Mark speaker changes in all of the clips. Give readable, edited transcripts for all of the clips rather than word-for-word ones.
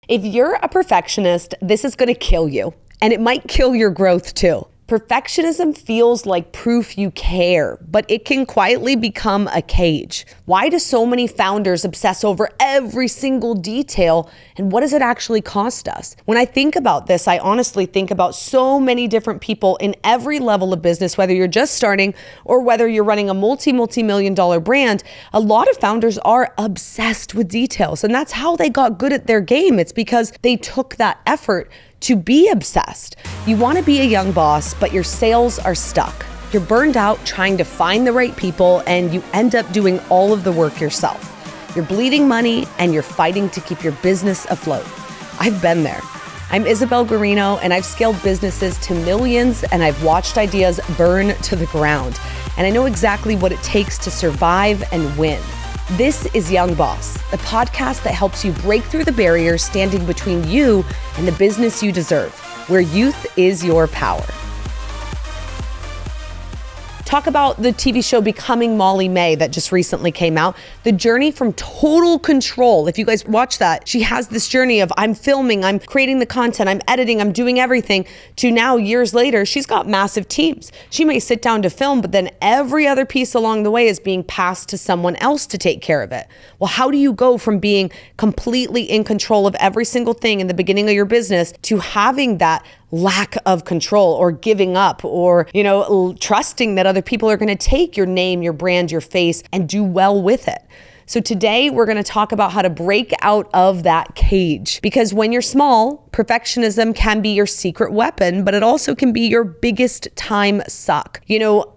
Speaker 1: If you're a perfectionist, this is going to kill you, and it might kill your growth too. Perfectionism feels like proof you care, but it can quietly become a cage. Why do so many founders obsess over every single detail, and what does it actually cost us? When I think about this, I honestly think about so many different people in every level of business, whether you're just starting or whether you're running a multi-million-dollar brand. A lot of founders are obsessed with details, and that's how they got good at their game. It's because they took that effort to be obsessed. You want to be a young boss, but your sales are stuck. You're burned out trying to find the right people, and you end up doing all of the work yourself. You're bleeding money, and you're fighting to keep your business afloat. I've been there. I'm Isabelle Guarino, and I've scaled businesses to millions, and I've watched ideas burn to the ground. And I know exactly what it takes to survive and win. This is Young Boss, the podcast that helps you break through the barriers standing between you and the business you deserve, where youth is your power. Talk about the TV show Becoming Molly May that just recently came out. The journey from total control. If you guys watch that, she has this journey of I'm filming, I'm creating the content, I'm editing, I'm doing everything, to now years later, she's got massive teams. She may sit down to film, but then every other piece along the way is being passed to someone else to take care of it. Well, how do you go from being completely in control of every single thing in the beginning of your business to having that lack of control, or giving up, or, trusting that other people are going to take your name, your brand, your face, and do well with it? So today we're going to talk about how to break out of that cage, because when you're small, perfectionism can be your secret weapon, but it also can be your biggest time suck.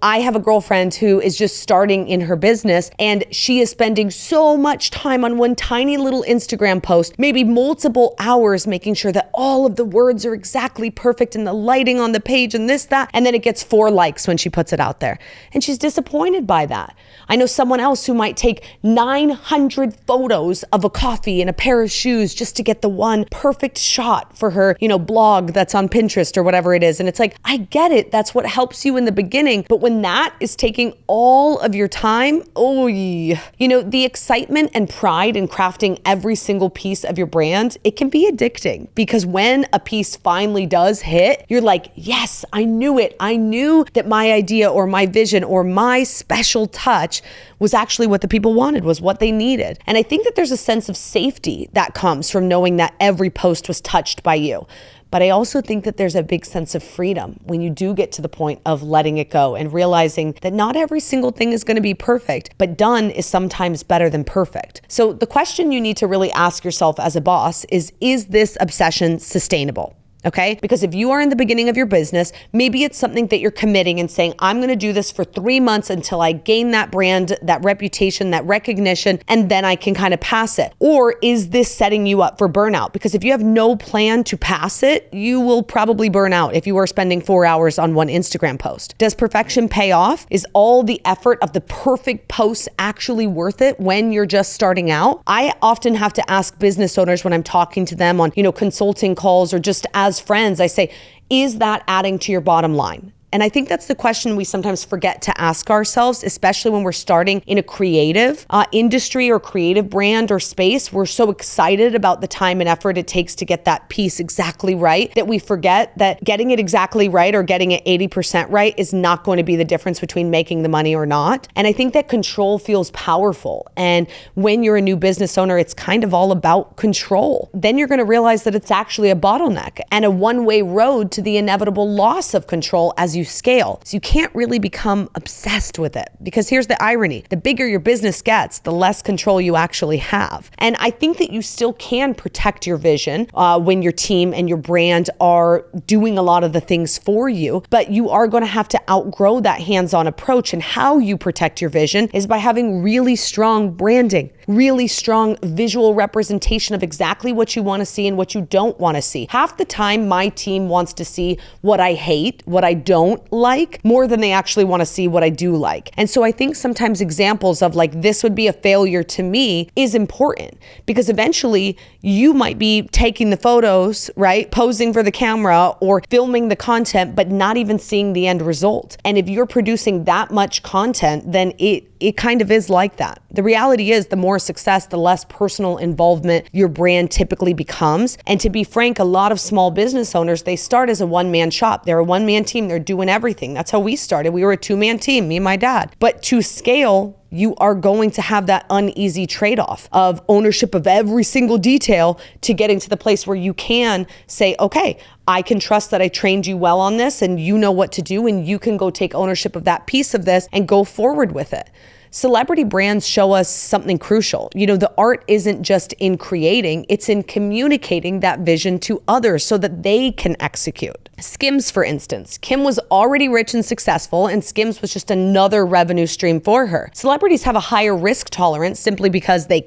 Speaker 1: I have a girlfriend who is just starting in her business, and she is spending so much time on one tiny little Instagram post, maybe multiple hours, making sure that all of the words are exactly perfect and the lighting on the page and this, that, and then it gets 4 likes when she puts it out there. And she's disappointed by that. I know someone else who might take 900 photos of a coffee and a pair of shoes just to get the one perfect shot for her, blog that's on Pinterest or whatever it is. And it's like, I get it. That's what helps you in the beginning. But when that is taking all of your time, the excitement and pride in crafting every single piece of your brand, it can be addicting, because when a piece finally does hit, you're like, yes, I knew it. I knew that my idea or my vision or my special touch was actually what the people wanted, was what they needed. And I think that there's a sense of safety that comes from knowing that every post was touched by you. But I also think that there's a big sense of freedom when you do get to the point of letting it go and realizing that not every single thing is going to be perfect, but done is sometimes better than perfect. So the question you need to really ask yourself as a boss is this obsession sustainable? Okay? Because if you are in the beginning of your business, maybe it's something that you're committing and saying, I'm going to do this for 3 months until I gain that brand, that reputation, that recognition, and then I can kind of pass it. Or is this setting you up for burnout? Because if you have no plan to pass it, you will probably burn out if you are spending 4 hours on one Instagram post. Does perfection pay off? Is all the effort of the perfect posts actually worth it when you're just starting out? I often have to ask business owners when I'm talking to them on, consulting calls or just as friends, I say, is that adding to your bottom line? And I think that's the question we sometimes forget to ask ourselves, especially when we're starting in a creative industry or creative brand or space. We're so excited about the time and effort it takes to get that piece exactly right that we forget that getting it exactly right or getting it 80% right is not going to be the difference between making the money or not. And I think that control feels powerful. And when you're a new business owner, it's kind of all about control. Then you're going to realize that it's actually a bottleneck and a one-way road to the inevitable loss of control as you scale. So you can't really become obsessed with it, because here's the irony. The bigger your business gets, the less control you actually have. And I think that you still can protect your vision when your team and your brand are doing a lot of the things for you, but you are going to have to outgrow that hands-on approach. And how you protect your vision is by having really strong branding, really strong visual representation of exactly what you want to see and what you don't want to see. Half the time, my team wants to see what I hate, what I don't like, more than they actually want to see what I do like. And so I think sometimes examples of like, this would be a failure to me is important, because eventually you might be taking the photos, right? Posing for the camera or filming the content, but not even seeing the end result. And if you're producing that much content, then it it kind of is like that. The reality is the more success, the less personal involvement your brand typically becomes. And to be frank, a lot of small business owners, they start as a one-man shop. They're a one-man team. They're doing everything. That's how we started. We were a two-man team, me and my dad. But to scale, you are going to have that uneasy trade-off of ownership of every single detail to getting to the place where you can say, okay, I can trust that I trained you well on this and you know what to do and you can go take ownership of that piece of this and go forward with it. Celebrity brands show us something crucial. The art isn't just in creating, it's in communicating that vision to others so that they can execute. Skims, for instance. Kim was already rich and successful, and Skims was just another revenue stream for her. Celebrities have a higher risk tolerance simply because they've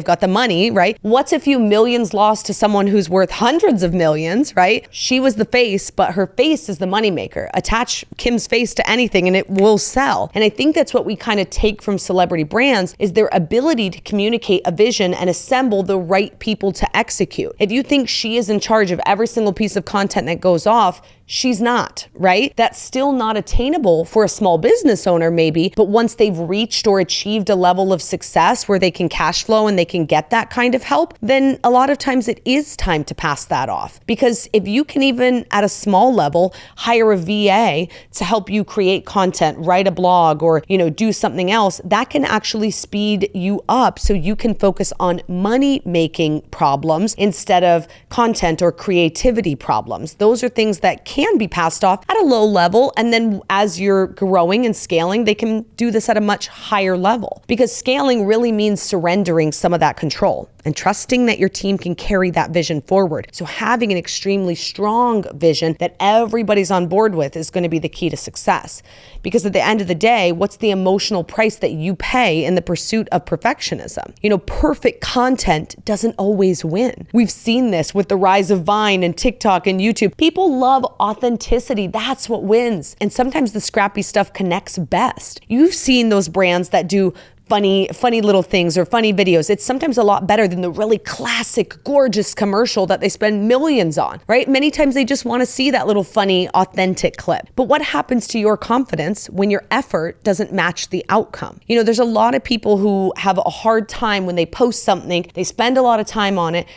Speaker 1: got the money, right? What's a few millions lost to someone who's worth hundreds of millions, right? She was the face, but her face is the moneymaker. Attach Kim's face to anything and it will sell. And I think that's what we kind of take from celebrity brands is their ability to communicate a vision and assemble the right people to execute. If you think she is in charge of every single piece of content that goes off, she's not, right? That's still not attainable for a small business owner maybe, but once they've reached or achieved a level of success where they can cash flow and they can get that kind of help, then a lot of times it is time to pass that off. Because if you can even at a small level hire a VA to help you create content, write a blog, or do something else, that can actually speed you up so you can focus on money-making problems instead of content or creativity problems. Those are things that can be passed off at a low level, and then as you're growing and scaling, they can do this at a much higher level, because scaling really means surrendering some of that control and trusting that your team can carry that vision forward. So having an extremely strong vision that everybody's on board with is going to be the key to success. Because at the end of the day, what's the emotional price that you pay in the pursuit of perfectionism? Perfect content doesn't always win. We've seen this with the rise of Vine and TikTok and YouTube. People love authenticity. That's what wins. And sometimes the scrappy stuff connects best. You've seen those brands that do funny little things or funny videos. It's sometimes a lot better than the really classic, gorgeous commercial that they spend millions on, right? Many times they just want to see that little funny, authentic clip. But what happens to your confidence when your effort doesn't match the outcome? There's a lot of people who have a hard time when they post something, they spend a lot of time on it,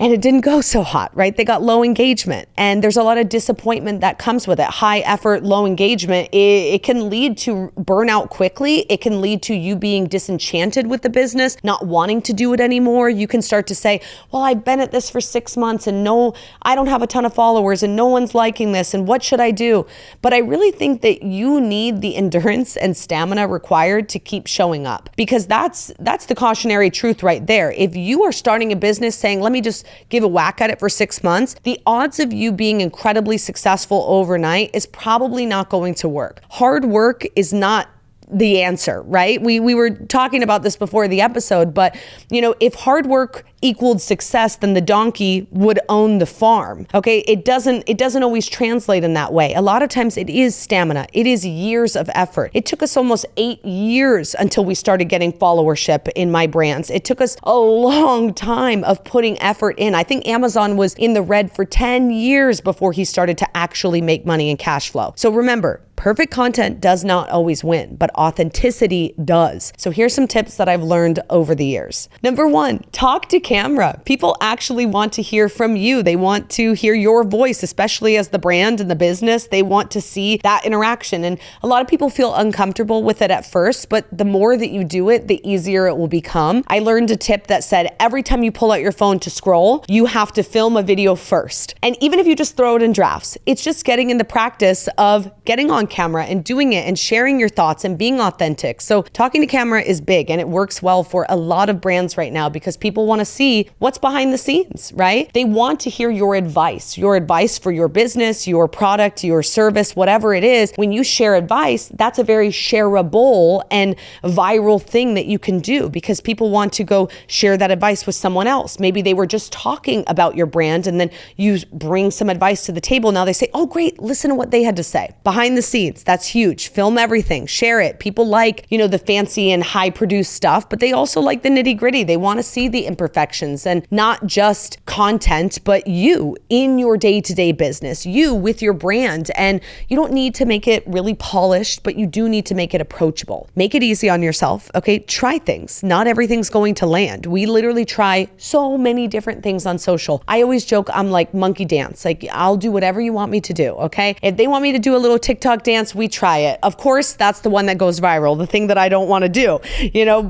Speaker 1: and it didn't go so hot, right? They got low engagement, and there's a lot of disappointment that comes with it. High effort, low engagement, it can lead to burnout quickly. It can lead to you being disenchanted with the business, not wanting to do it anymore. You can start to say, well, I've been at this for 6 months and no, I don't have a ton of followers and no one's liking this, and what should I do? But I really think that you need the endurance and stamina required to keep showing up, because that's the cautionary truth right there. If you are starting a business saying, let me just give a whack at it for 6 months, the odds of you being incredibly successful overnight is probably not going to work. Hard work is not the answer, right? We were talking about this before the episode, but if hard work equaled success, then the donkey would own the farm. Okay, it doesn't always translate in that way. A lot of times it is stamina. It is years of effort. It took us almost 8 years until we started getting followership in my brands. It took us a long time of putting effort in. I think Amazon was in the red for 10 years before he started to actually make money and cash flow. So remember, perfect content does not always win, but authenticity does. So here's some tips that I've learned over the years. Number 1, talk to camera. People actually want to hear from you. They want to hear your voice, especially as the brand and the business. They want to see that interaction. And a lot of people feel uncomfortable with it at first, but the more that you do it, the easier it will become. I learned a tip that said every time you pull out your phone to scroll, you have to film a video first. And even if you just throw it in drafts, it's just getting in the practice of getting on camera and doing it and sharing your thoughts and being authentic. So talking to camera is big, and it works well for a lot of brands right now because people want to see what's behind the scenes, right? They want to hear your advice for your business, your product, your service, whatever it is. When you share advice, that's a very shareable and viral thing that you can do because people want to go share that advice with someone else. Maybe they were just talking about your brand and then you bring some advice to the table. Now they say, oh, great, listen to what they had to say. Behind the scenes, that's huge. Film everything, share it. People like, the fancy and high produced stuff, but they also like the nitty gritty. They want to see the imperfections. directions, and not just content, but you in your day-to-day business, you with your brand. And you don't need to make it really polished, but you do need to make it approachable. Make it easy on yourself, okay? Try things. Not everything's going to land. We literally try so many different things on social. I always joke, I'm like monkey dance. Like, I'll do whatever you want me to do, okay? If they want me to do a little TikTok dance, we try it. Of course, that's the one that goes viral, the thing that I don't want to do,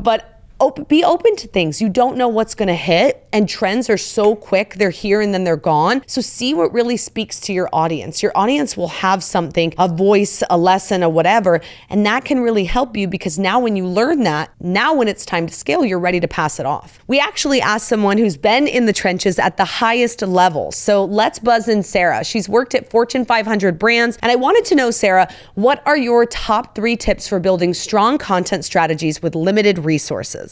Speaker 1: but be open to things. You don't know what's going to hit, and trends are so quick. They're here and then they're gone. So see what really speaks to your audience. Your audience will have something, a voice, a lesson, or whatever, and that can really help you, because now when you learn that, now when it's time to scale, you're ready to pass it off. We actually asked someone who's been in the trenches at the highest level. So let's buzz in Sarah. She's worked at Fortune 500 brands, and I wanted to know, Sarah, what are your top 3 tips for building strong content strategies with limited resources?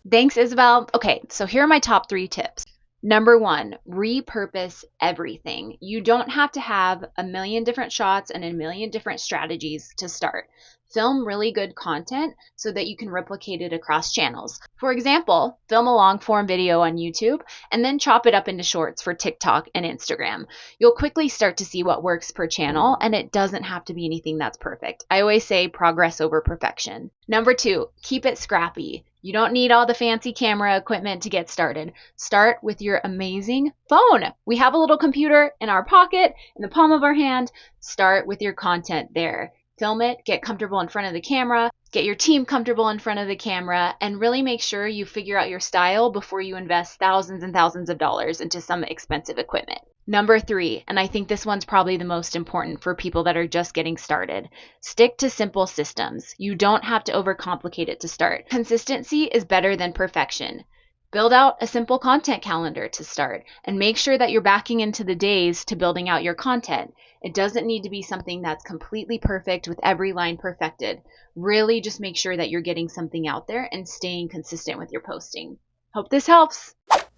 Speaker 2: Thanks, Isabelle. Okay, so here are my top 3 tips. Number 1, repurpose everything. You don't have to have a million different shots and a million different strategies to start. Film really good content so that you can replicate it across channels. For example, film a long form video on YouTube and then chop it up into shorts for TikTok and Instagram. You'll quickly start to see what works per channel, and it doesn't have to be anything that's perfect. I always say progress over perfection. Number 2, keep it scrappy. You don't need all the fancy camera equipment to get started. Start with your amazing phone. We have a little computer in our pocket, in the palm of our hand. Start with your content there. Film it, get comfortable in front of the camera, get your team comfortable in front of the camera, and really make sure you figure out your style before you invest thousands and thousands of dollars into some expensive equipment. Number 3, and I think this one's probably the most important for people that are just getting started. Stick to simple systems. You don't have to overcomplicate it to start. Consistency is better than perfection. Build out a simple content calendar to start, and make sure that you're backing into the days to building out your content. It doesn't need to be something that's completely perfect with every line perfected. Really just make sure that you're getting something out there and staying consistent with your posting. Hope this helps.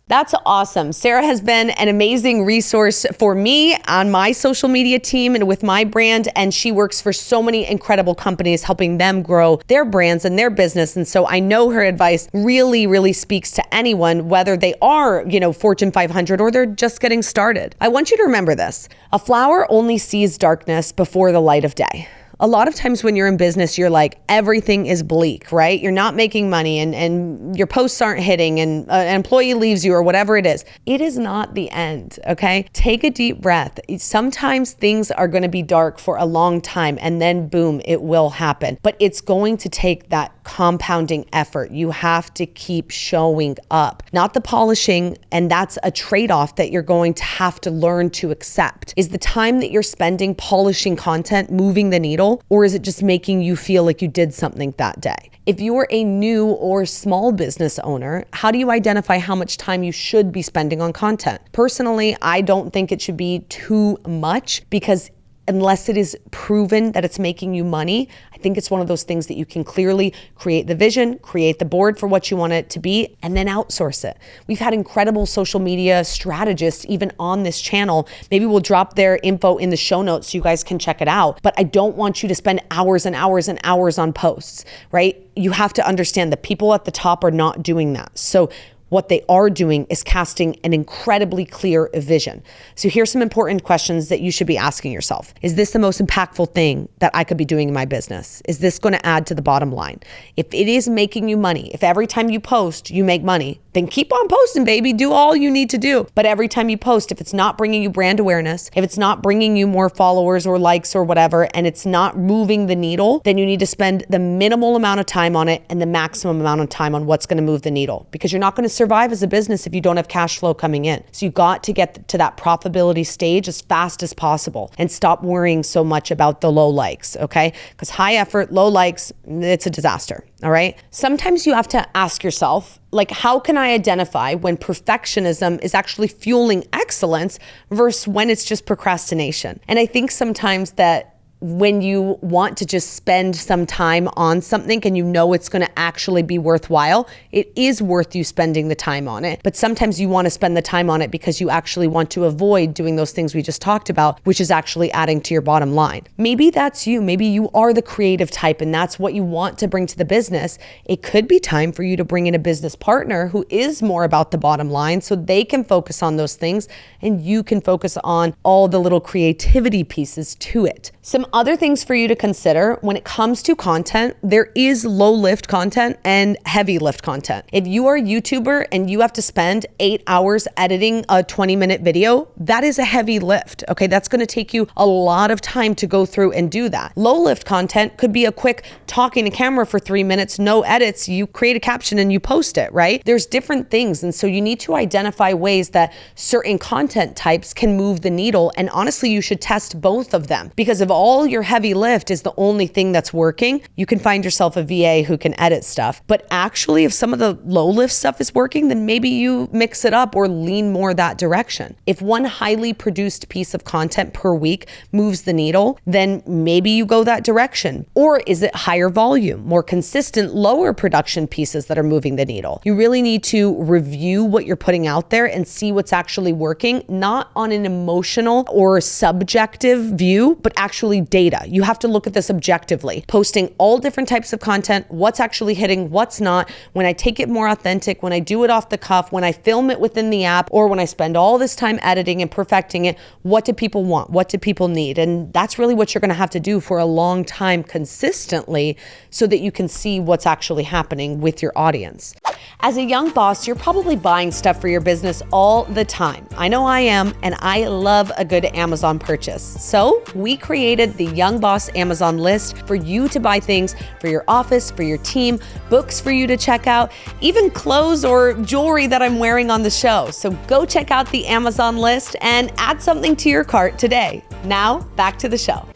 Speaker 1: That's awesome. Sarah has been an amazing resource for me on my social media team and with my brand. And she works for so many incredible companies, helping them grow their brands and their business. And so I know her advice really, really speaks to anyone, whether they are, Fortune 500 or they're just getting started. I want you to remember this. A flower only sees darkness before the light of day. A lot of times when you're in business, you're like, everything is bleak, right? You're not making money and your posts aren't hitting and an employee leaves you or whatever it is. It is not the end, okay? Take a deep breath. Sometimes things are going to be dark for a long time and then boom, it will happen. But it's going to take that compounding effort. You have to keep showing up, not the polishing. And that's a trade-off that you're going to have to learn to accept. Is the time that you're spending polishing content moving the needle? Or is it just making you feel like you did something that day? If you're a new or small business owner, how do you identify how much time you should be spending on content? Personally, I don't think it should be too much, because unless it is proven that it's making you money, I think it's one of those things that you can clearly create the vision, create the board for what you want it to be, and then outsource it. We've had incredible social media strategists even on this channel. Maybe we'll drop their info in the show notes so you guys can check it out. But I don't want you to spend hours and hours and hours on posts, right? You have to understand that people at the top are not doing that. So what they are doing is casting an incredibly clear vision. So here's some important questions that you should be asking yourself. Is this the most impactful thing that I could be doing in my business? Is this going to add to the bottom line? If it is making you money, if every time you post, you make money, then keep on posting, baby. Do all you need to do. But every time you post, if it's not bringing you brand awareness, if it's not bringing you more followers or likes or whatever, and it's not moving the needle, then you need to spend the minimal amount of time on it and the maximum amount of time on what's going to move the needle, because you're not going to survive as a business if you don't have cash flow coming in. So you got to get to that profitability stage as fast as possible and stop worrying so much about the low likes, okay? Because high effort, low likes, it's a disaster, all right? Sometimes you have to ask yourself, like, how can I identify when perfectionism is actually fueling excellence versus when it's just procrastination? And I think sometimes that when you want to just spend some time on something and you know it's going to actually be worthwhile, it is worth you spending the time on it. But sometimes you want to spend the time on it because you actually want to avoid doing those things we just talked about, which is actually adding to your bottom line. Maybe that's you. Maybe you are the creative type and that's what you want to bring to the business. It could be time for you to bring in a business partner who is more about the bottom line so they can focus on those things and you can focus on all the little creativity pieces to it. Some other things for you to consider when it comes to content, there is low lift content and heavy lift content. If you are a YouTuber and you have to spend 8 hours editing a 20-minute video, that is a heavy lift, okay? That's gonna take you a lot of time to go through and do that. Low lift content could be a quick talking to camera for 3 minutes, no edits, you create a caption and you post it, right? There's different things. And so you need to identify ways that certain content types can move the needle. And honestly, you should test both of them because if all your heavy lift is the only thing that's working, you can find yourself a VA who can edit stuff. But actually, if some of the low lift stuff is working, then maybe you mix it up or lean more that direction. If one highly produced piece of content per week moves the needle, then maybe you go that direction. Or is it higher volume, more consistent, lower production pieces that are moving the needle? You really need to review what you're putting out there and see what's actually working, not on an emotional or subjective view, but actually data. You have to look at this objectively, posting all different types of content, what's actually hitting, what's not, when I take it more authentic, when I do it off the cuff, when I film it within the app, or when I spend all this time editing and perfecting it, what do people want? What do people need? And that's really what you're gonna have to do for a long time consistently so that you can see what's actually happening with your audience. As a young boss, you're probably buying stuff for your business all the time. I know I am, and I love a good Amazon purchase. So we created the Young Boss Amazon list for you to buy things for your office, for your team, books for you to check out, even clothes or jewelry that I'm wearing on the show. So go check out the Amazon list and add something to your cart today. Now, back to the show.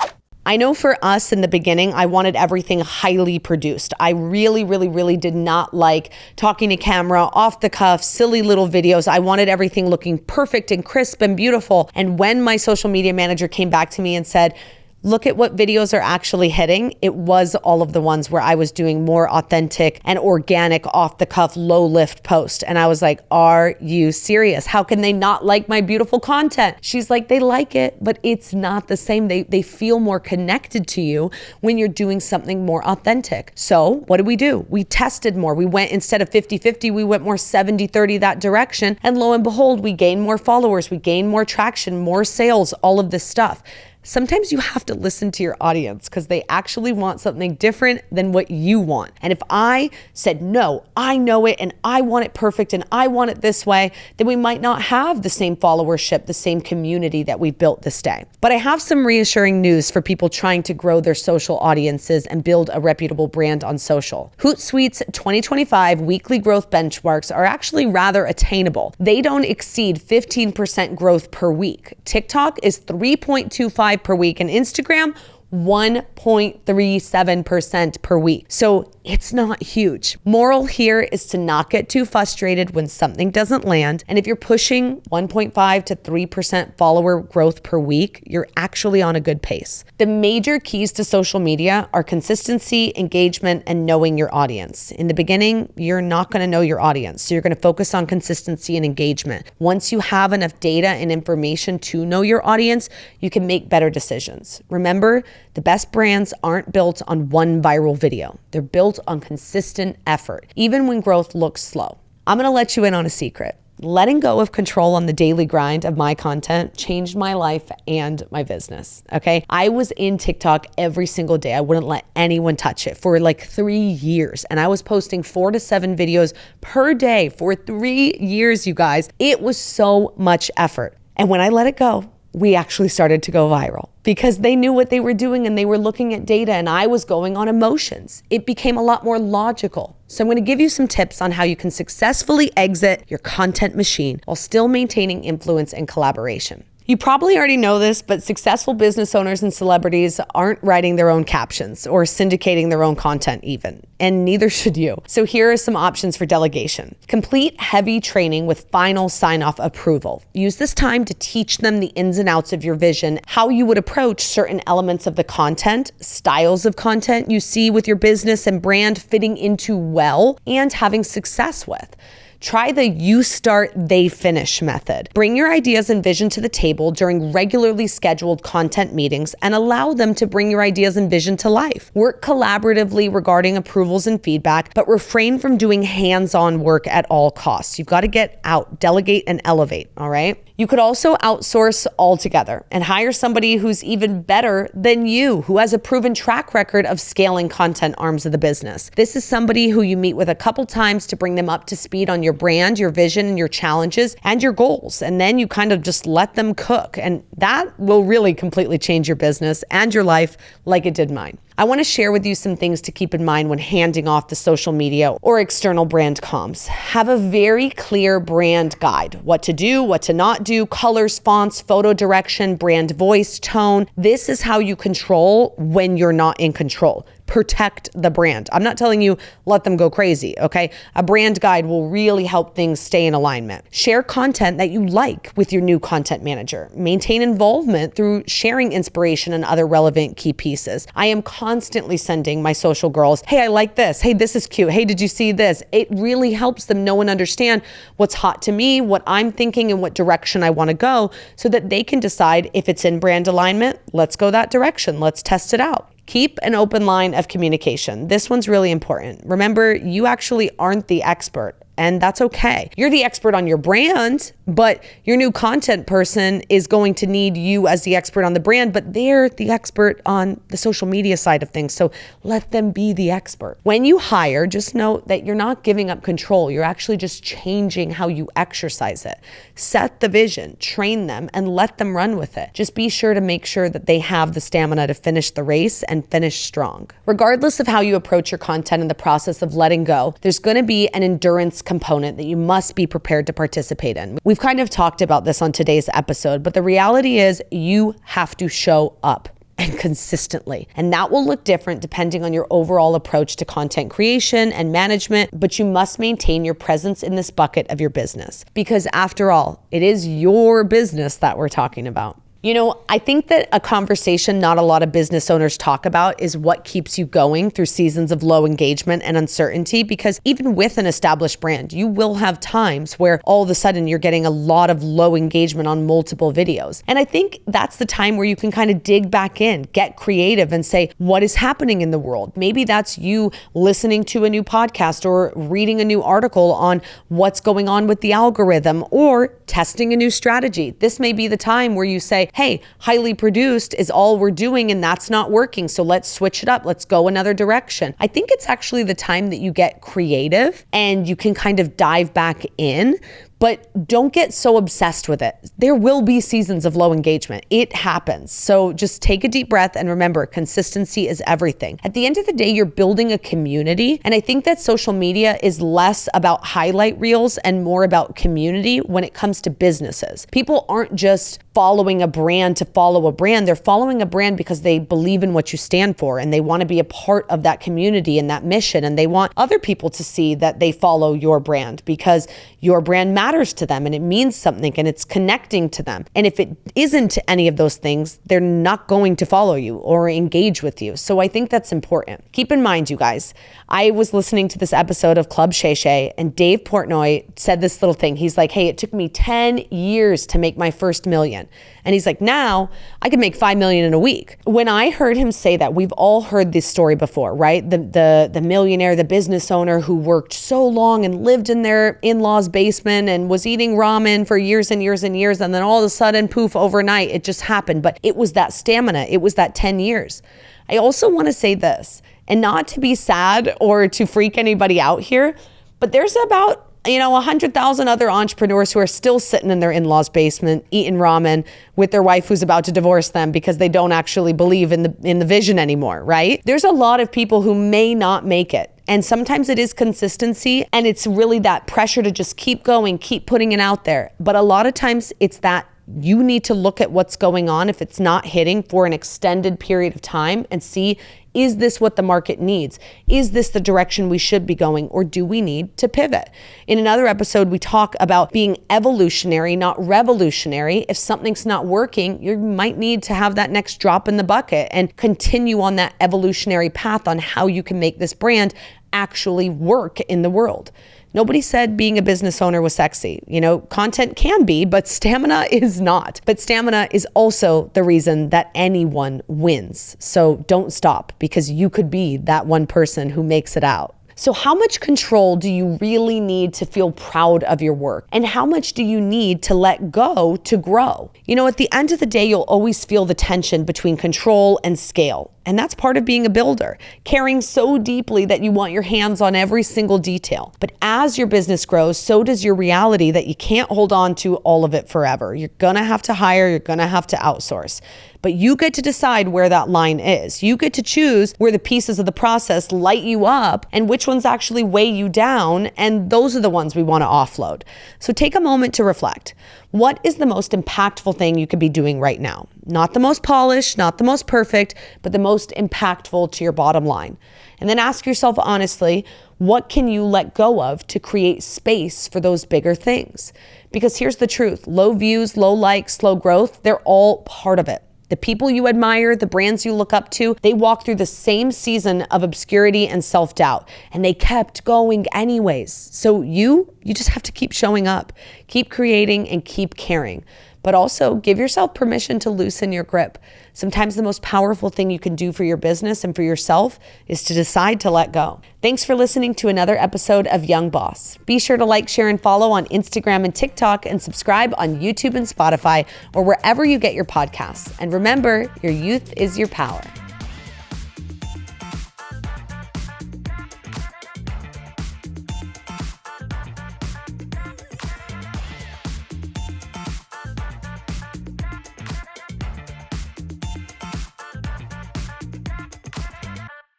Speaker 1: I know for us in the beginning, I wanted everything highly produced. I really did not like talking to camera, off the cuff, silly little videos. I wanted everything looking perfect and crisp and beautiful. And when my social media manager came back to me and said, look at what videos are actually hitting, it was all of the ones where I was doing more authentic and organic, off the cuff, low lift post. And I was like, are you serious? How can they not like my beautiful content? She's like, they like it, but it's not the same. They feel more connected to you when you're doing something more authentic. So what do? We tested more. We went, instead of 50-50, we went more 70-30 that direction. And lo and behold, we gained more followers, we gained more traction, more sales, all of this stuff. Sometimes you have to listen to your audience because they actually want something different than what you want. And if I said, no, I know it and I want it perfect and I want it this way, then we might not have the same followership, the same community that we've built this day. But I have some reassuring news for people trying to grow their social audiences and build a reputable brand on social. Hootsuite's 2025 weekly growth benchmarks are actually rather attainable. They don't exceed 15% growth per week. TikTok is 3.25 per week, and Instagram 1.37% per week. So it's not huge. Moral here is to not get too frustrated when something doesn't land. And if you're pushing 1.5 to 3% follower growth per week, you're actually on a good pace. The major keys to social media are consistency, engagement, and knowing your audience. In the beginning, you're not going to know your audience. So you're going to focus on consistency and engagement. Once you have enough data and information to know your audience, you can make better decisions. Remember, the best brands aren't built on one viral video. They're built on consistent effort, even when growth looks slow. I'm gonna let you in on a secret. Letting go of control on the daily grind of my content changed my life and my business, okay? I was in TikTok every single day. I wouldn't let anyone touch it for like 3 years. And I was posting 4 to 7 videos per day for 3 years, you guys. It was so much effort. And when I let it go, we actually started to go viral because they knew what they were doing and they were looking at data and I was going on emotions. It became a lot more logical. So I'm going to give you some tips on how you can successfully exit your content machine while still maintaining influence and collaboration. You probably already know this, but successful business owners and celebrities aren't writing their own captions or syndicating their own content even, and neither should you. So here are some options for delegation. Complete heavy training with final sign-off approval. Use this time to teach them the ins and outs of your vision, how you would approach certain elements of the content, styles of content you see with your business and brand fitting into well and having success with. Try the you start, they finish method. Bring your ideas and vision to the table during regularly scheduled content meetings and allow them to bring your ideas and vision to life. Work collaboratively regarding approvals and feedback, but refrain from doing hands-on work at all costs. You've got to get out, delegate, and elevate, all right? You could also outsource altogether and hire somebody who's even better than you, who has a proven track record of scaling content arms of the business. This is somebody who you meet with a couple times to bring them up to speed on your brand, your vision, and your challenges and your goals. And then you kind of just let them cook. And that will really completely change your business and your life like it did mine. I want to share with you some things to keep in mind when handing off the social media or external brand comms. Have a very clear brand guide. What to do, what to not do, colors, fonts, photo direction, brand voice, tone. This is how you control when you're not in control. Protect the brand. I'm not telling you let them go crazy, okay? A brand guide will really help things stay in alignment. Share content that you like with your new content manager. Maintain involvement through sharing inspiration and other relevant key pieces. I am constantly sending my social girls, hey, I like this. Hey, this is cute. Hey, did you see this? It really helps them know and understand what's hot to me, what I'm thinking, and what direction I want to go so that they can decide if it's in brand alignment, let's go that direction. Let's test it out. Keep an open line of communication. This one's really important. Remember, you actually aren't the expert, and that's okay. You're the expert on your brand, but your new content person is going to need you as the expert on the brand, but they're the expert on the social media side of things. So let them be the expert. When you hire, just note that you're not giving up control. You're actually just changing how you exercise it. Set the vision, train them, and let them run with it. Just be sure to make sure that they have the stamina to finish the race and finish strong. Regardless of how you approach your content in the process of letting go, there's going to be an endurance component that you must be prepared to participate in. We've kind of talked about this on today's episode, but the reality is you have to show up and consistently. And that will look different depending on your overall approach to content creation and management, but you must maintain your presence in this bucket of your business because after all, it is your business that we're talking about. You know, I think that a conversation not a lot of business owners talk about is what keeps you going through seasons of low engagement and uncertainty, because even with an established brand, you will have times where all of a sudden you're getting a lot of low engagement on multiple videos. And I think that's the time where you can kind of dig back in, get creative and say, what is happening in the world? Maybe that's you listening to a new podcast or reading a new article on what's going on with the algorithm or testing a new strategy. This may be the time where you say, hey, highly produced is all we're doing and that's not working. So let's switch it up. Let's go another direction. I think it's actually the time that you get creative and you can kind of dive back in, but don't get so obsessed with it. There will be seasons of low engagement. It happens. So just take a deep breath and remember, consistency is everything. At the end of the day, you're building a community. And I think that social media is less about highlight reels and more about community when it comes to businesses. People aren't just following a brand to follow a brand. They're following a brand because they believe in what you stand for and they want to be a part of that community and that mission. And they want other people to see that they follow your brand because your brand matters to them and it means something and it's connecting to them. And if it isn't any of those things, they're not going to follow you or engage with you. So I think that's important. Keep in mind, you guys, I was listening to this episode of Club Shay Shay and Dave Portnoy said this little thing. He's like, hey, it took me 10 years to make my first million. And he's like, now I can make 5 million in a week. When I heard him say that, we've all heard this story before, right? The millionaire, the business owner who worked so long and lived in their in-laws' basement and was eating ramen for years and years and years. And then all of a sudden, poof, overnight, it just happened. But it was that stamina. It was that 10 years. I also want to say this, and not to be sad or to freak anybody out here, but there's about 100,000 other entrepreneurs who are still sitting in their in-laws' basement eating ramen with their wife who's about to divorce them because they don't actually believe in the vision anymore, right? There's a lot of people who may not make it. And sometimes it is consistency and it's really that pressure to just keep going, keep putting it out there. But a lot of times it's that You need to look at what's going on if it's not hitting for an extended period of time and see, is this what the market needs? Is this the direction we should be going, or do we need to pivot? In another episode, we talk about being evolutionary, not revolutionary. If something's not working, you might need to have that next drop in the bucket and continue on that evolutionary path on how you can make this brand actually work in the world. Nobody said being a business owner was sexy. Content can be, but stamina is not. But stamina is also the reason that anyone wins. So don't stop, because you could be that one person who makes it out. So how much control do you really need to feel proud of your work? And how much do you need to let go to grow? At the end of the day, you'll always feel the tension between control and scale. And that's part of being a builder, caring so deeply that you want your hands on every single detail. But as your business grows, so does your reality that you can't hold on to all of it forever. You're gonna have to hire, you're gonna have to outsource. But you get to decide where that line is. You get to choose where the pieces of the process light you up and which ones actually weigh you down. And those are the ones we want to offload. So take a moment to reflect. What is the most impactful thing you could be doing right now? Not the most polished, not the most perfect, but the most impactful to your bottom line. And then ask yourself honestly, what can you let go of to create space for those bigger things? Because here's the truth, low views, low likes, slow growth, they're all part of it. The people you admire, the brands you look up to, they walk through the same season of obscurity and self-doubt, and they kept going anyways. So you just have to keep showing up, keep creating, and keep caring. But also give yourself permission to loosen your grip. Sometimes the most powerful thing you can do for your business and for yourself is to decide to let go. Thanks for listening to another episode of Young Boss. Be sure to like, share, and follow on Instagram and TikTok, and subscribe on YouTube and Spotify, or wherever you get your podcasts. And remember, your youth is your power.